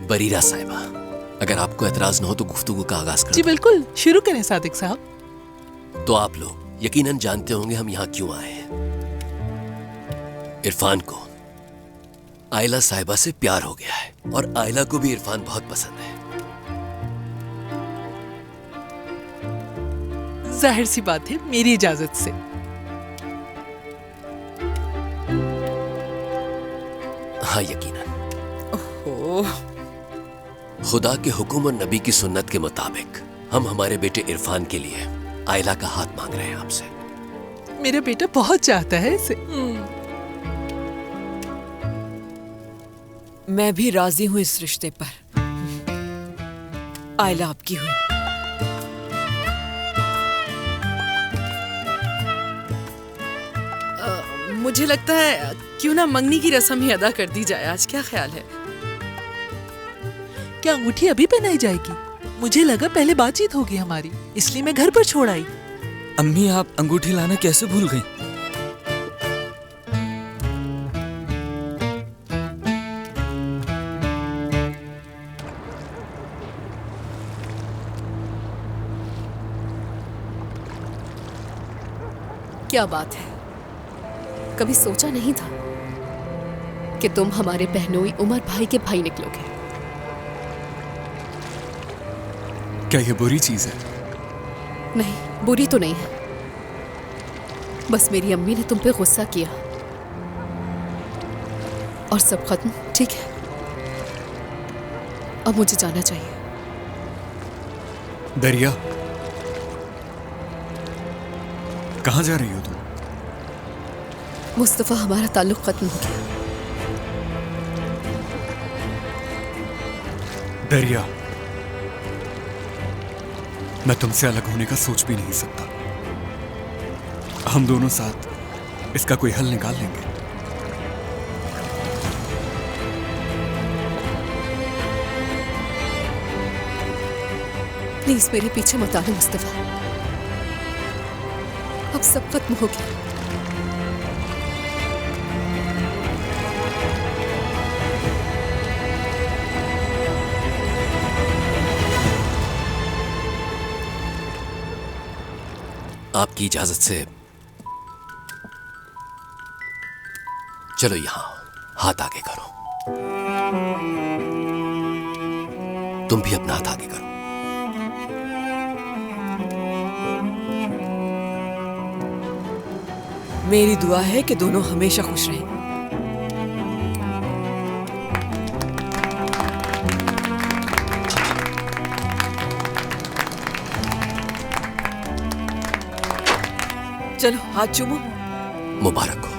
बरीरा साहिबा, अगर आपको एतराज न हो तो गुफ्तगू का आगाज जी करें। बिल्कुल, शुरू करें सादिक साहब। तो आप लोग यकीनन जानते होंगे हम यहाँ क्यों आए हैं। इरफान को आयला साहिबा से प्यार हो गया है और आयला को भी इरफान बहुत पसंद है। जाहिर सी बात है, मेरी इजाजत से। हाँ, यकीनन। ओह, खुदा के हुक्म और नबी की सुन्नत के मुताबिक हम हमारे बेटे इरफान के लिए आयला का हाथ मांग रहे हैं आपसे। मेरा बेटा बहुत चाहता है इसे। मैं भी राजी हूँ इस रिश्ते पर। आयला आपकी हुई। मुझे लगता है क्यों ना मंगनी की रस्म ही अदा कर दी जाए आज, क्या ख्याल है? क्या अंगूठी अभी पहनाई जाएगी? मुझे लगा पहले बातचीत होगी हमारी, इसलिए मैं घर पर छोड़ आई। अम्मी, आप अंगूठी लाना कैसे भूल गई? क्या बात है, कभी सोचा नहीं था कि तुम हमारे बहनोई उमर भाई के भाई निकलोगे। क्या ये बुरी चीज है? नहीं, बुरी तो नहीं है, बस मेरी अम्मी ने तुम पे गुस्सा किया और सब खत्म। ठीक है, अब मुझे जाना चाहिए। दरिया, कहाँ जा रही हो तुम? मुस्तफा, हमारा ताल्लुक खत्म हो गया। दरिया, मैं तुमसे अलग होने का सोच भी नहीं सकता। हम दोनों साथ इसका कोई हल निकाल लेंगे। प्लीज मेरे पीछे मत आना मुस्तफा, अब सब खत्म हो गया। आपकी इजाजत से चलो, यहां हाथ आगे करो। तुम भी अपना हाथ आगे करो। मेरी दुआ है कि दोनों हमेशा खुश रहें। चलो हाथ चूमो। मुबारक हो।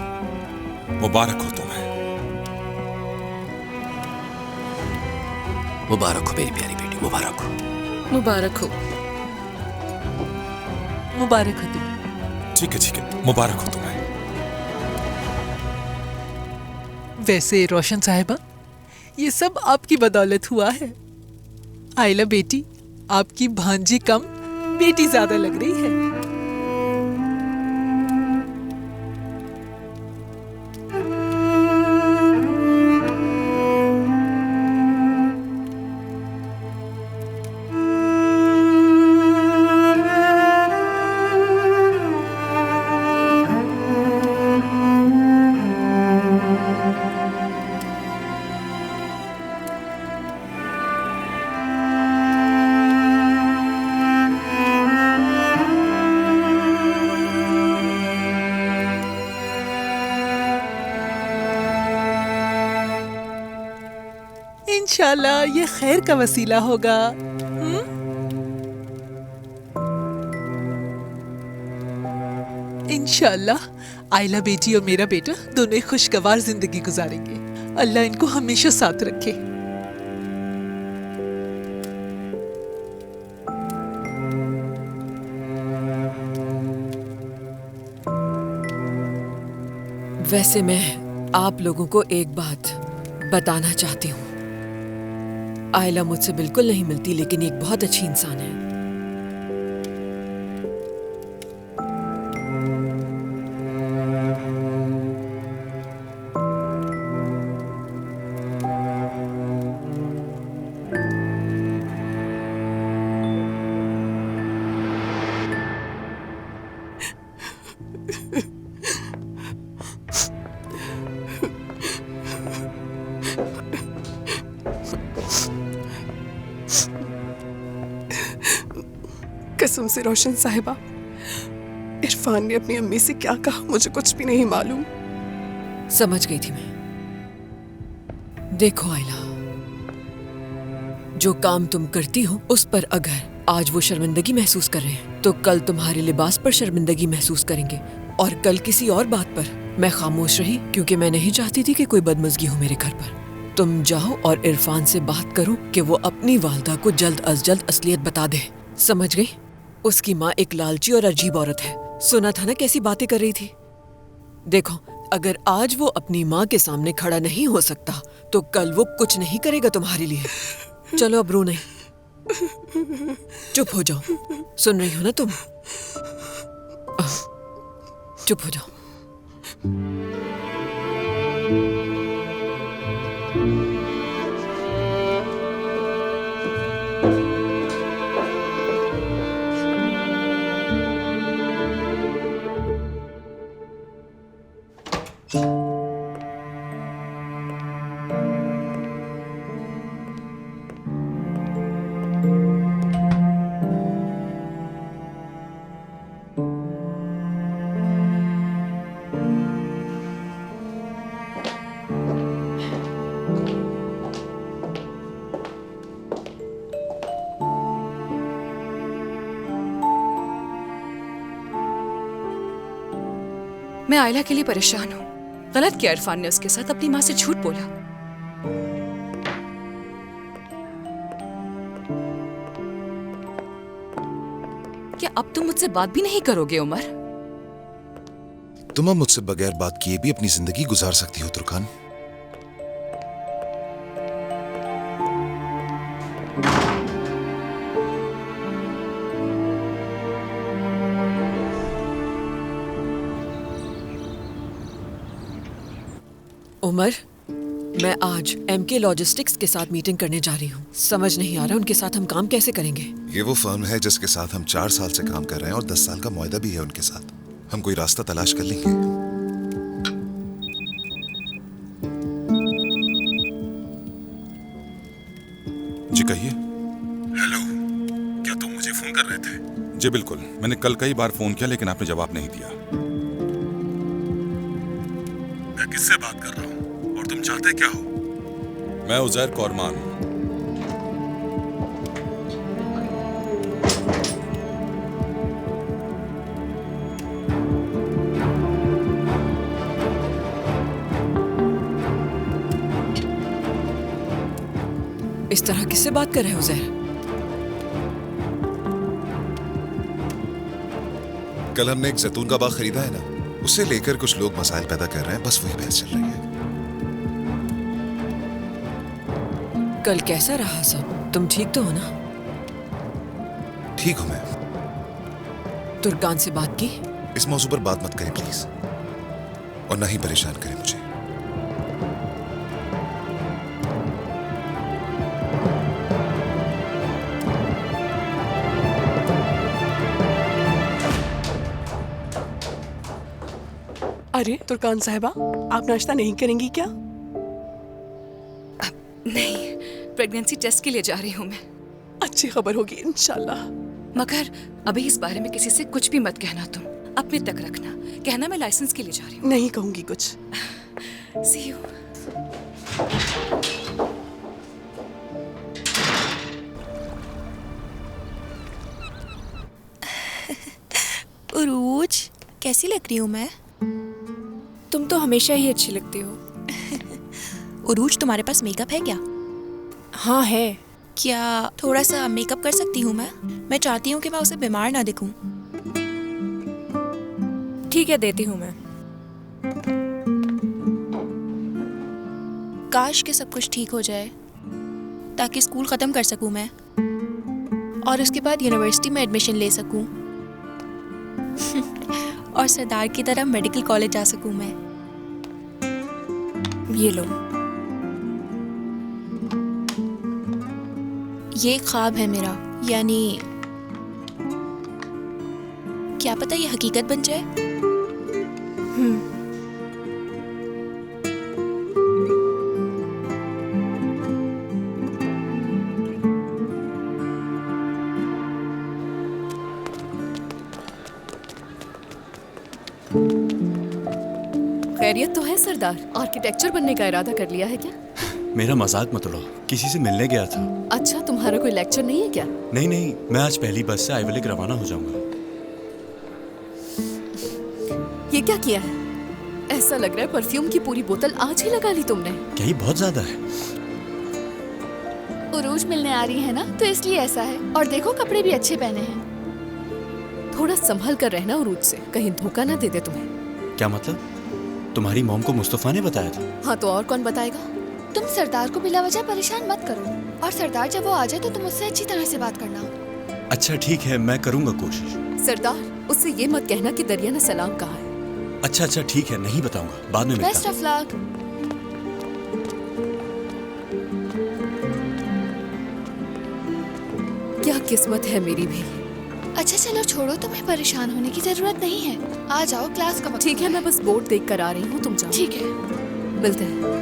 मुबारक हो तुम्हें। मुबारक हो मेरी प्यारी बेटी, मुबारक हो। मुबारक हो। मुबारक हो तुम्हें। ठीक है, मुबारक हो तुम्हें। वैसे रोशन साहिबा, ये सब आपकी बदौलत हुआ है। आयला बेटी, आपकी भांजी कम, बेटी ज्यादा लग रही है। इंशाल्लाह ये खैर का वसीला होगा। इंशाल्लाह आयला बेटी और मेरा बेटा दोनों खुशगवार जिंदगी गुजारेंगे। अल्लाह इनको हमेशा साथ रखे। वैसे मैं आप लोगों को एक बात बताना चाहती हूँ। आयला मुझसे बिल्कुल नहीं मिलती, लेकिन एक बहुत अच्छी इंसान है। कसम से रोशन साहिबा, इरफान ने अपनी अम्मी से क्या कहा मुझे कुछ भी नहीं मालूम। समझ गई थी मैं। देखो आयला, जो काम तुम करती हो उस पर अगर आज वो शर्मिंदगी महसूस कर रहे हैं तो कल तुम्हारे लिबास पर शर्मिंदगी महसूस करेंगे, और कल किसी और बात पर मैं खामोश रही क्योंकि मैं नहीं चाहती थी कि कोई बदमज़गी हो मेरे घर पर। तुम जाओ और इरफान से बात करो कि वो अपनी वालदा को जल्द अज जल्द असलियत बता दे। समझ गई? उसकी माँ एक लालची और अजीब औरत है। सुना था ना कैसी बातें कर रही थी। देखो, अगर आज वो अपनी माँ के सामने खड़ा नहीं हो सकता तो कल वो कुछ नहीं करेगा तुम्हारे लिए। चलो अब रो नहीं, चुप हो जाओ। सुन रही हो ना तुम? चुप हो जाओ। मैं आयला के लिए परेशान हूँ। गलत किया इरफान ने उसके साथ, अपनी माँ से झूठ बोला। क्या अब तुम मुझसे बात भी नहीं करोगे उमर? तुम अब मुझसे बगैर बात किए भी अपनी जिंदगी गुजार सकती हो तुर्कान। उमर, मैं आज MK लॉजिस्टिक्स के साथ मीटिंग करने जा रही हूँ। समझ नहीं आ रहा उनके साथ हम काम कैसे करेंगे। ये वो फर्म है जिसके साथ हम 4 साल से काम कर रहे हैं और 10 साल का मुआहदा भी है उनके साथ। हम कोई रास्ता तलाश कर लेंगे। जी कहिए। हेलो, क्या तुम मुझे फोन कर रहे थे? जी बिल्कुल, मैंने कल कई बार फोन किया लेकिन आपने जवाब नहीं दिया। मैं किससे बात कर रहा हूँ और तुम चाहते क्या हो? मैं उजैर कौरमान हूँ। इस तरह किससे बात कर रहे हो उजैर? कल हमने एक जैतून का बाग खरीदा है ना, उसे लेकर कुछ लोग मसाइल पैदा कर रहे हैं, बस वही बहस चल रही है। कल कैसा रहा सब? तुम ठीक तो हो ना? ठीक हूं मैं। तुर्कान से बात की? इस मौजू पर बात मत करें प्लीज, और ना ही परेशान करें मुझे। अरे तुर्कान साहिबा, आप नाश्ता नहीं करेंगी क्या? नहीं, प्रेगनेंसी टेस्ट के लिए जा रही हूँ मैं। अच्छी खबर होगी इंशाल्लाह। मगर अभी इस बारे में किसी से कुछ भी मत कहना। तुम अपने तक रखना। कहना मैं लाइसेंस के लिए जा रही हूँ। नहीं कहूंगी कुछ। See you. उरूज, कैसी लग रही हूँ मैं? तुम तो हमेशा ही अच्छी लगती हो। उरूज, तुम्हारे पास मेकअप है क्या? हाँ है। क्या थोड़ा सा मेकअप कर सकती हूँ मैं चाहती हूँ कि मैं उसे बीमार ना दिखूं। ठीक है, देती हूँ मैं। काश कि सब कुछ ठीक हो जाए ताकि स्कूल ख़त्म कर सकूं मैं और उसके बाद यूनिवर्सिटी में एडमिशन ले सकूं और सरदार की तरह मेडिकल कॉलेज जा सकूं मैं। ये लो। ये ख्वाब है मेरा, यानी क्या पता ये हकीकत बन जाए। खैरियत तो है सरदार? आर्किटेक्चर बनने का इरादा कर लिया है क्या? मेरा मजाक मत उड़ाओ, किसी से मिलने गया था। अच्छा, तुम्हारा कोई लेक्चर नहीं है क्या? नहीं नहीं, मैं आज पहली बस से आइवरी लेक रवाना हो जाऊंगा। ये क्या किया है? ऐसा लग रहा है परफ्यूम की पूरी बोतल आज ही लगा ली तुमने। क्या ये बहुत ज्यादा है? उरूज मिलने आ रही है ना, तो इसलिए ऐसा है। और देखो कपड़े भी अच्छे पहने हैं। थोड़ा संभल कर रहना उरूज से, कहीं धोखा ना दे दे तुम्हें। क्या मतलब? तुम्हारी मॉम को मुस्तफा ने बताया था? हाँ तो और कौन बताएगा? तुम सरदार को बिला वजह परेशान मत करो, और सरदार जब वो आ जाए तो तुम उससे अच्छी तरह से बात करना। अच्छा ठीक है, मैं करूंगा कोशिश। सरदार, उससे ये मत कहना कि दरिया ने सलाम कहा है। अच्छा ठीक है, नहीं बताऊंगा, बाद में मिलता बेस्ट ऑफ लक। क्या किस्मत है मेरी भी। अच्छा चलो छोड़ो, तुम्हें परेशान होने की जरूरत नहीं है। आ जाओ, क्लास का वक्त। ठीक है, मैं बस बोर्ड देख कर आ रही हूँ, तुम जाओ। ठीक है, मिलते हैं।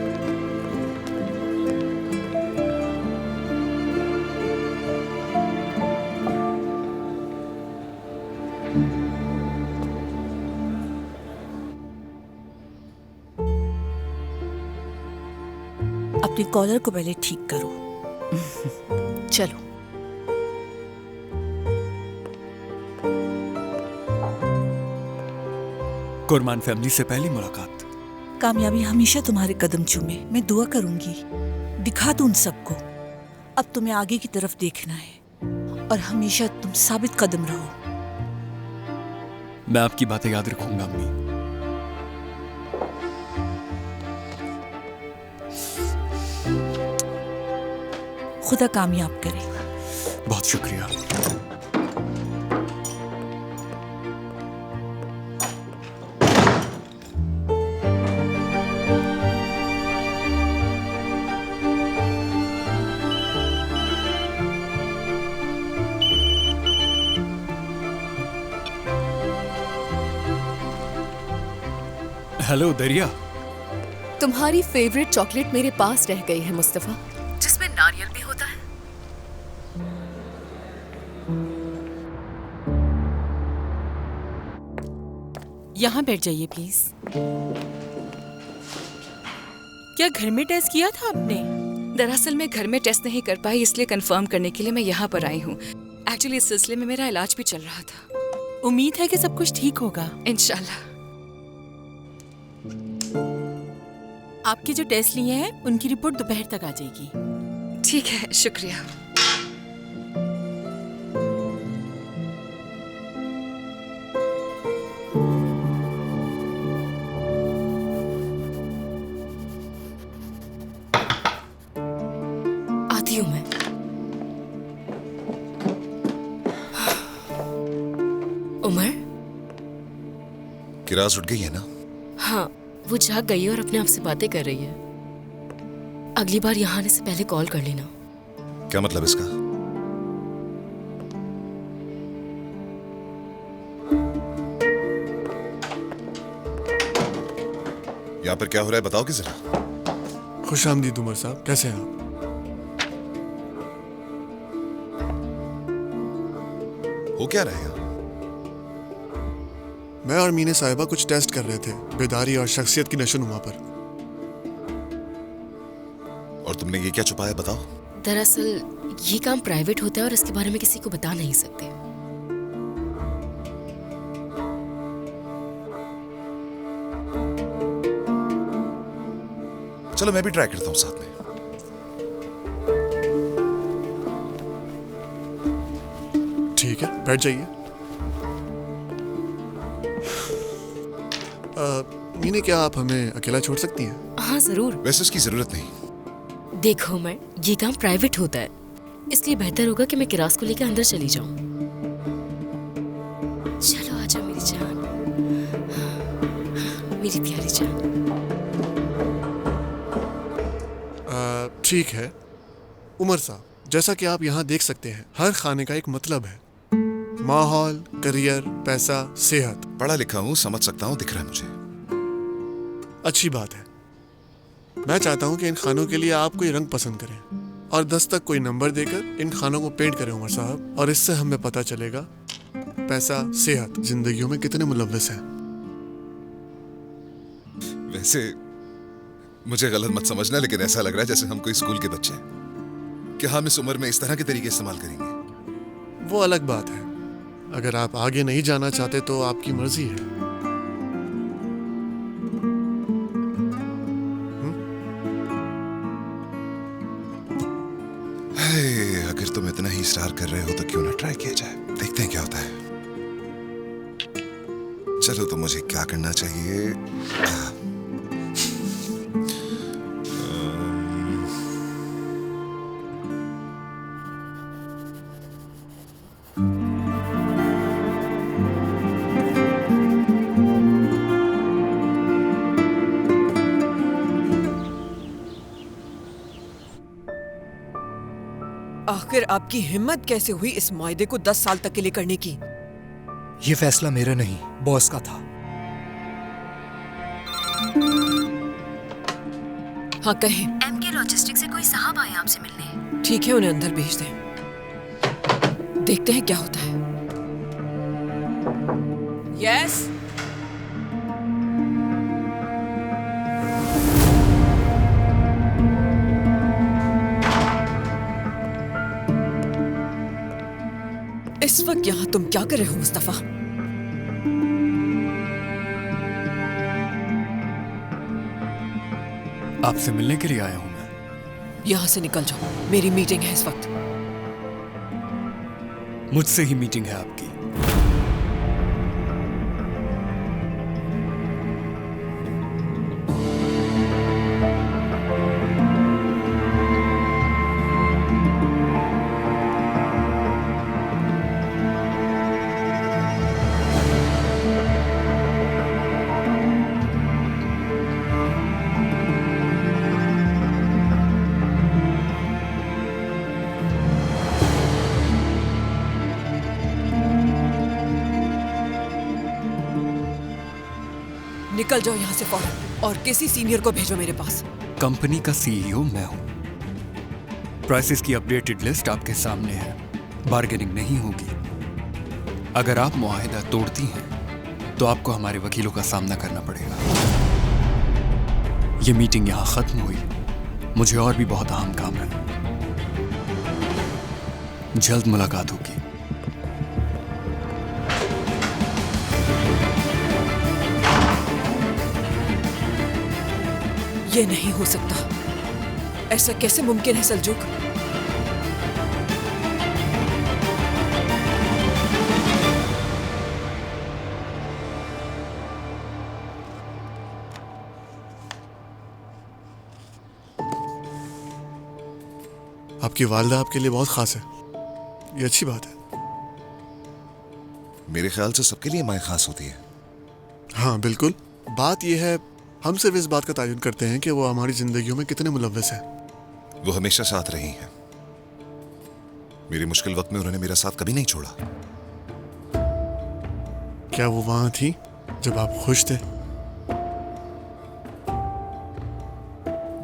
अपने कॉलर को पहले ठीक करो। चलो। कुरमान फैमिली से पहली मुलाकात। कामयाबी हमेशा तुम्हारे कदम चूमे, मैं दुआ करूंगी। दिखा दूं उन सबको। अब तुम्हें आगे की तरफ देखना है और हमेशा तुम साबित कदम रहो। मैं आपकी बातें याद रखूंगा अम्मी। खुदा कामयाब करे। बहुत शुक्रिया। हेलो दरिया। तुम्हारी फेवरेट चॉकलेट मेरे पास रह गई है मुस्तफा, जिसमें नारियल भी होता है। यहाँ बैठ जाइए प्लीज। क्या घर में टेस्ट किया था आपने? दरअसल मैं घर में टेस्ट नहीं कर पाई, इसलिए कंफर्म करने के लिए मैं यहाँ पर आई हूँ। एक्चुअली इस सिलसिले में मेरा इलाज भी चल रहा था। उम्मीद है कि सब कुछ ठीक होगा। इंशाल्लाह। आपके जो टेस्ट लिए हैं उनकी रिपोर्ट दोपहर तक आ जाएगी। ठीक है, शुक्रिया। आती हूँ मैं। उमर, किरास उठ गई है ना? हाँ, वो जाग गई है और अपने आप से बातें कर रही है। अगली बार यहाँ आने से पहले कॉल कर लेना। क्या मतलब इसका? यहाँ पर क्या हो रहा है बताओ कि जरा। खुश आमदीद उमर साहब, कैसे हैं आप? हो क्या रहा है यहाँ? मैं और मीने साहिबा कुछ टेस्ट कर रहे थे, बेदारी और शख्सियत की नशोनुमा पर। और तुमने ये क्या छुपाया बताओ? दरअसल ये काम प्राइवेट होता है और इसके बारे में किसी को बता नहीं सकते। चलो मैं भी ट्राई करता हूँ साथ में। ठीक है, बैठ जाइए। मीने, क्या आप हमें अकेला छोड़ सकती हैं? हाँ जरूर। वैसे उसकी जरूरत नहीं। देखो उमर, ये काम प्राइवेट होता है, इसलिए बेहतर होगा कि मैं किरास को लेकर अंदर चली जाऊं। चलो आजा मेरी जान, मेरी प्यारी जान। ठीक है उमर साहब, जैसा कि आप यहाँ देख सकते हैं, हर खाने का एक मतलब है। माहौल, करियर, पैसा, सेहत। पढ़ा लिखा हूँ, समझ सकता हूँ, दिख रहा है मुझे। अच्छी बात है। मैं चाहता हूँ कि इन खानों के लिए आप कोई रंग पसंद करें और 10 तक कोई नंबर देकर इन खानों को पेंट करें उमर साहब, और इससे हमें पता चलेगा पैसा, सेहत जिंदगियों में कितने मुलव्वस हैं। वैसे मुझे गलत मत समझना, लेकिन ऐसा लग रहा है जैसे हम कोई स्कूल के बच्चे हैं कि हम इस उम्र में इस तरह के तरीके इस्तेमाल करेंगे। वो अलग बात है। अगर आप आगे नहीं जाना चाहते तो आपकी मर्जी है। अगर तुम इतना ही इसरार कर रहे हो तो क्यों ना ट्राई किया जाए, देखते हैं क्या होता है। चलो तो मुझे क्या करना चाहिए? आखिर आपकी हिम्मत कैसे हुई इस मुआहदे को 10 साल तक के लिए करने की? ये फैसला मेरा नहीं, बॉस का था। हाँ कहें। MK लॉजिस्टिक से कोई साहब आए आपसे मिलने। ठीक है, उन्हें अंदर भेज दें। देखते हैं क्या होता है। यस। इस वक्त यहाँ तुम क्या कर रहे हो मुस्तफा? आपसे मिलने के लिए आया हूं मैं। यहाँ से निकल जाओ, मेरी मीटिंग है इस वक्त। मुझसे ही मीटिंग है आपकी। निकल जाओ यहाँ से फौरन और किसी सीनियर को भेजो मेरे पास। कंपनी का सीईओ मैं हूं। प्राइसेस की अपडेटेड लिस्ट आपके सामने है। बार्गेनिंग नहीं होगी। अगर आप मुआहिदा तोड़ती हैं तो आपको हमारे वकीलों का सामना करना पड़ेगा। ये मीटिंग यहाँ खत्म हुई। मुझे और भी बहुत अहम काम है। जल्द मुलाकात होगी। ये नहीं हो सकता। ऐसा कैसे मुमकिन है सल्जूक? आपकी वालिदा आपके लिए बहुत खास है। ये अच्छी बात है। मेरे ख्याल से सबके लिए माँ खास होती है। हाँ बिल्कुल। बात यह है, हम सिर्फ इस बात का तायुन करते हैं कि वो हमारी जिंदगियों में कितने मुलव्वस हैं। वो हमेशा साथ रही हैं। मेरी मुश्किल वक्त में उन्होंने मेरा साथ कभी नहीं छोड़ा। क्या वो वहां थी जब आप खुश थे?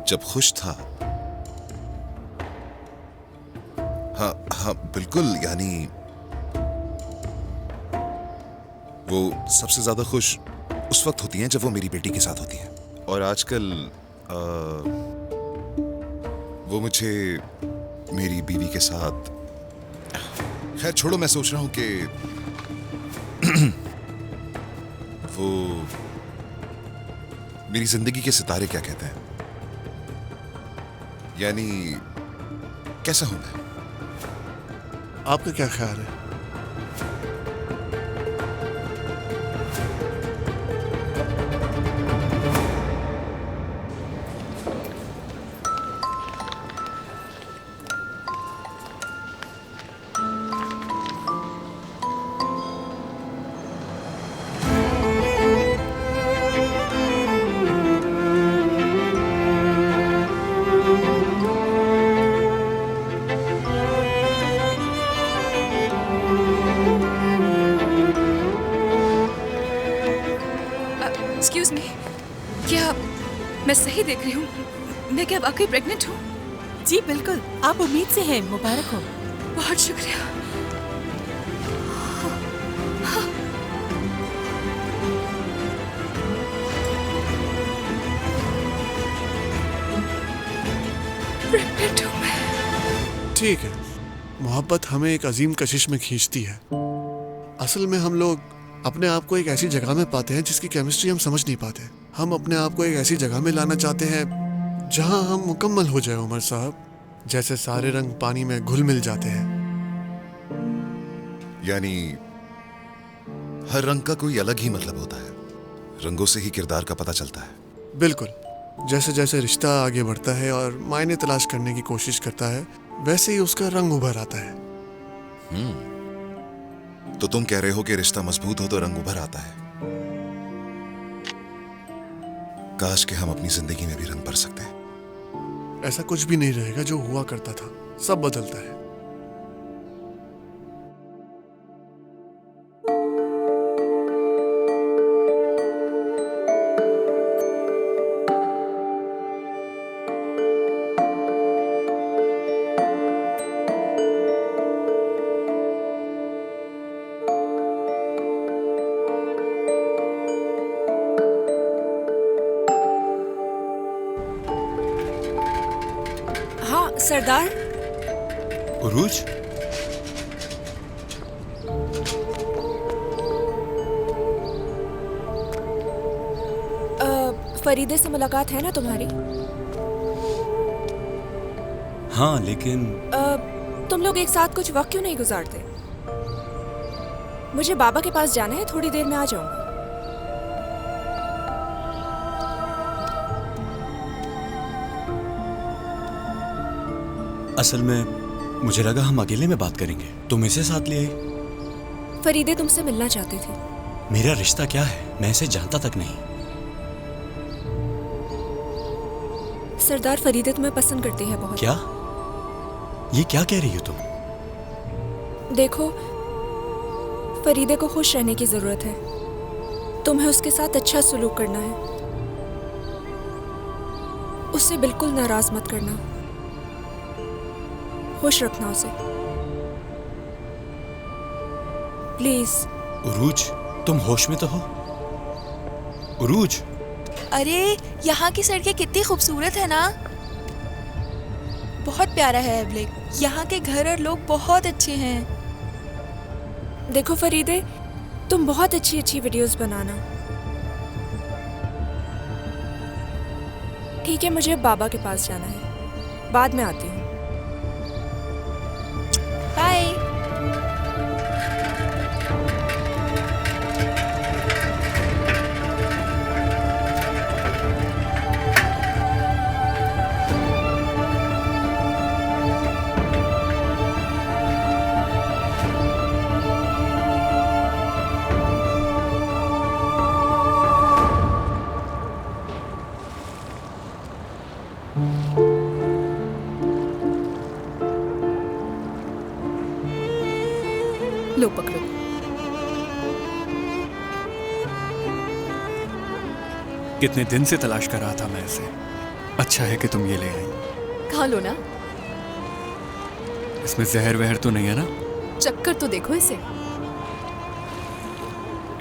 जब खुश था? हाँ हाँ बिल्कुल। यानी वो सबसे ज्यादा खुश उस वक्त होती हैं जब वो मेरी बेटी के साथ होती हैं। और आजकल वो मुझे मेरी बीवी के साथ, खैर छोड़ो, मैं सोच रहा हूं कि वो मेरी जिंदगी के सितारे क्या कहते हैं, यानी कैसा हूं मैं? आपका क्या ख्याल है? एक्सक्यूज मी, क्या मैं सही देख रही हूँ? मैं क्या वाकई प्रेग्नेंट हूँ? जी बिल्कुल, आप उम्मीद से हैं। मुबारक हो। बहुत शुक्रिया। प्रेग्नेंट हूँ मैं। ठीक है, मोहब्बत हमें एक अजीम कशिश में खींचती है। असल में हम लोग अपने आप को एक ऐसी जगह में पाते हैं जिसकी केमिस्ट्री हम समझ नहीं पाते। हम अपने आप को एक ऐसी जगह में लाना चाहते हैं जहां हम मुकम्मल हो जाए उमर साहब, जैसे सारे रंग पानी में घुल मिल जाते हैं। यानी हर रंग का कोई अलग ही मतलब होता है, रंगों से ही किरदार का पता चलता है। बिल्कुल, जैसे जैसे रिश्ता आगे बढ़ता है और मायने तलाश करने की कोशिश करता है, वैसे ही उसका रंग उभर आता है। तो तुम कह रहे हो कि रिश्ता मजबूत हो तो रंग उभर आता है। काश कि हम अपनी जिंदगी में भी रंग भर सकते हैं। ऐसा कुछ भी नहीं रहेगा जो हुआ करता था, सब बदलता है। हाँ सरदार। उरूज, फरीदे से मुलाकात है ना तुम्हारी? हाँ, लेकिन तुम लोग एक साथ कुछ वक्त क्यों नहीं गुजारते? मुझे बाबा के पास जाना है, थोड़ी देर में आ जाऊंगा। असल में मुझे लगा हम अकेले में बात करेंगे, तुम इसे साथ ले आई। फरीदे तुमसे मिलना चाहती थी। मेरा रिश्ता क्या है, मैं इसे जानता तक नहीं। सरदार, फरीदे तुम्हें पसंद करती है बहुत। क्या? ये क्या कह रही हो तुम? देखो, फरीदे को खुश रहने की जरूरत है। तुम्हें उसके साथ अच्छा सलूक करना है, उससे बिल्कुल नाराज मत करना, खुश रखना उसे, प्लीज। उरूज, तुम होश में तो हो? उरूज, अरे यहाँ की सड़कें कितनी खूबसूरत है ना, बहुत प्यारा है एवलेक। यहाँ के घर और लोग बहुत अच्छे हैं। देखो फरीदे, तुम बहुत अच्छी अच्छी वीडियोस बनाना। ठीक है, मुझे बाबा के पास जाना है, बाद में आती हूँ। बाय। लो पकड़ो। कितने दिन से तलाश कर रहा था मैं इसे। अच्छा है कि तुम ये ले आई। खा लो ना। इसमें जहर वहर तो नहीं है ना? चक्कर तो देखो इसे।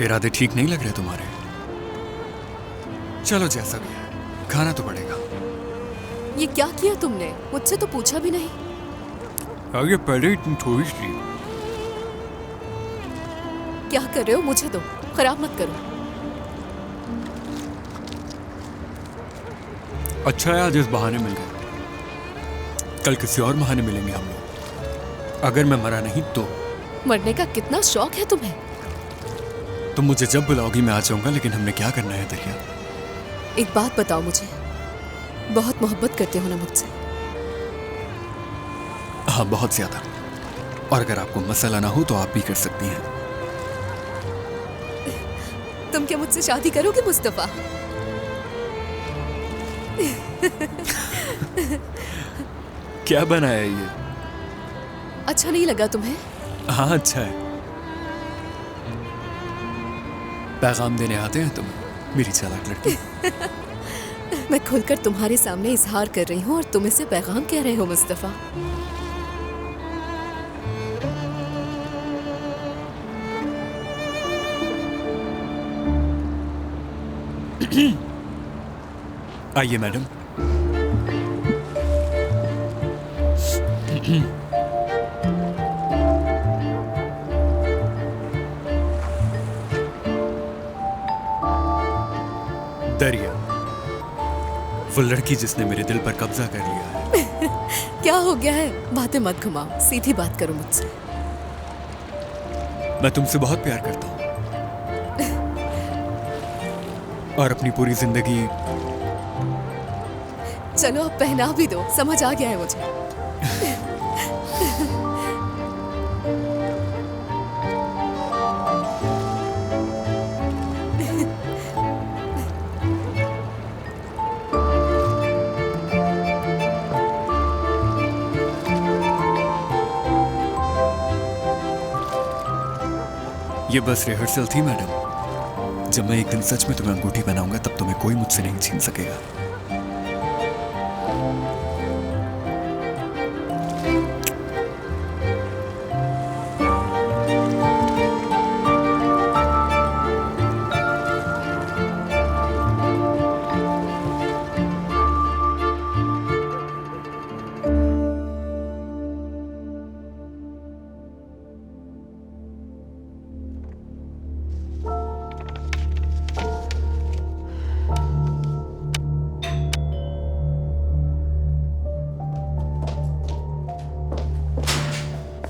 इरादे ठीक नहीं लग रहे तुम्हारे। चलो जैसा भी है, खाना तो पड़ेगा। ये क्या किया तुमने? मुझसे तो पूछा भी नहीं। आगे पहले इतनी थोड़ी सी। क्या कर रहे हो? मुझे दो, खराब मत करो। अच्छा है आज इस बहाने मिल गए, कल किसी और बहाने मिलेंगे हम लोग। अगर मैं मरा नहीं तो। मरने का कितना शौक है तुम्हें? तुम मुझे जब बुलाओगी मैं आ जाऊंगा, लेकिन हमने क्या करना है दरिया? एक बात बताओ मुझे, बहुत मोहब्बत करते हो ना मुझसे? हाँ, बहुत ज्यादा। और अगर आपको मसला ना हो तो आप भी कर सकती हैं। तुम क्या मुझसे शादी करोगे मुस्तफा? क्या बनाया ये? अच्छा नहीं लगा तुम्हें? हाँ अच्छा है। पैगाम देने आते हैं तुम, मेरी चालाक लड़की। मैं खुलकर तुम्हारे सामने इजहार कर रही हूँ और तुम इसे पैगाम कह रहे हो मुस्तफा। आइए मैडम। दरिया, वो लड़की जिसने मेरे दिल पर कब्जा कर लिया है। क्या हो गया है? बातें मत घुमाओ, सीधी बात करो मुझसे। मैं तुमसे बहुत प्यार करता हूँ और अपनी पूरी जिंदगी। चलो अब पहना भी दो, समझ आ गया है मुझे। ये बस रिहर्सल थी मैडम। जब मैं एक दिन सच में तुम्हें अंगूठी पहनाऊंगा तब तुम्हें कोई मुझसे नहीं छीन सकेगा।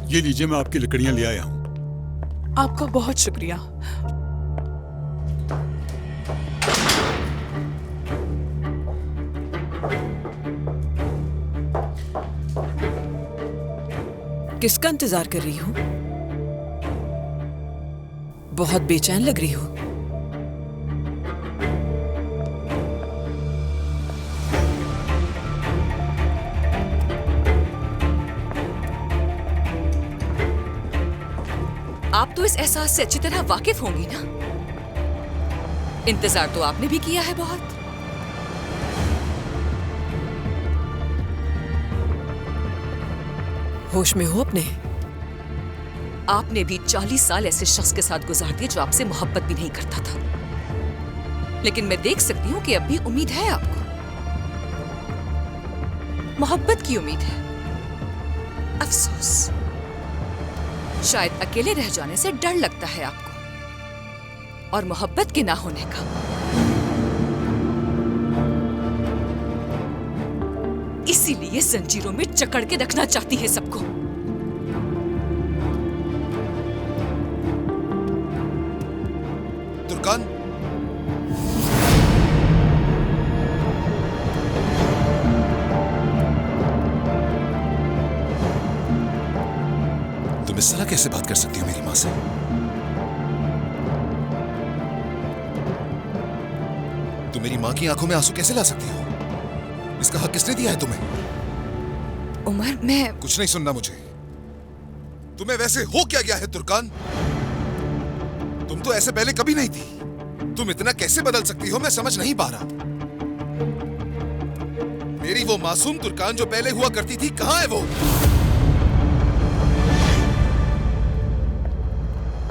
ये लीजिए, मैं आपकी लकड़ियां ले आया हूं। आपका बहुत शुक्रिया। किसका इंतजार कर रही हो? बहुत बेचैन लग रही हो। आप तो इस एहसास से अच्छी तरह वाकिफ होंगी ना। इंतजार तो आपने भी किया है बहुत। होश में हो अपने? आपने भी 40 साल ऐसे शख्स के साथ गुजार दिए जो आपसे मोहब्बत भी नहीं करता था। लेकिन मैं देख सकती हूँ कि अब भी उम्मीद है आपको। मोहब्बत की उम्मीद है। अफसोस, शायद अकेले रह जाने से डर लगता है आपको और मोहब्बत के ना होने का। इसीलिए जंजीरों में जकड़ के रखना चाहती है सबको। तुर्कान, तुम इस तरह कैसे बात कर सकती हो मेरी मां से? तुम मेरी मां की आंखों में आंसू कैसे ला सकती हो? इसका हक किसने दिया है तुम्हें? उमर, मैं कुछ नहीं सुनना मुझे। तुम्हें वैसे हो क्या गया है तुर्कान? तुम तो ऐसे पहले कभी नहीं थी। तुम इतना कैसे बदल सकती हो मैं समझ नहीं पा रहा। मेरी वो मासूम तुर्कान जो पहले हुआ करती थी, कहां है वो?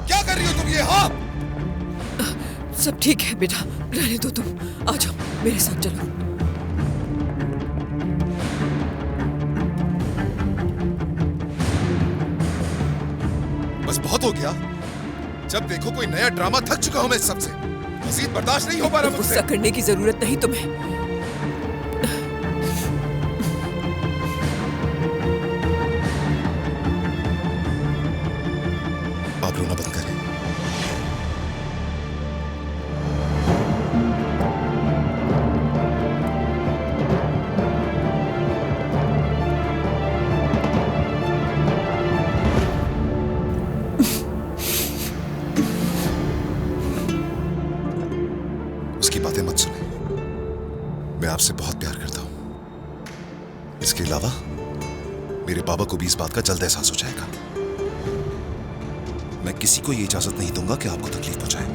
क्या कर रही हो तुम ये? हाँ, सब ठीक है बेटा, रहने दो तुम। आ जाओ मेरे साथ, चलो। बस बहुत हो गया। जब देखो कोई नया ड्रामा। थक चुका हूं मैं इस सबसे। मज़ीद बर्दाश्त नहीं हो पा रहा मुझसे। गुस्सा करने की जरूरत नहीं तुम्हें। आप रोना बंद करें। उसकी बातें मत सुने। मैं आपसे बहुत प्यार करता हूं। इसके अलावा मेरे बाबा को भी इस बात का जल्द एहसास हो जाएगा। मैं किसी को ये इजाजत नहीं दूंगा कि आपको तकलीफ पहुंचाए।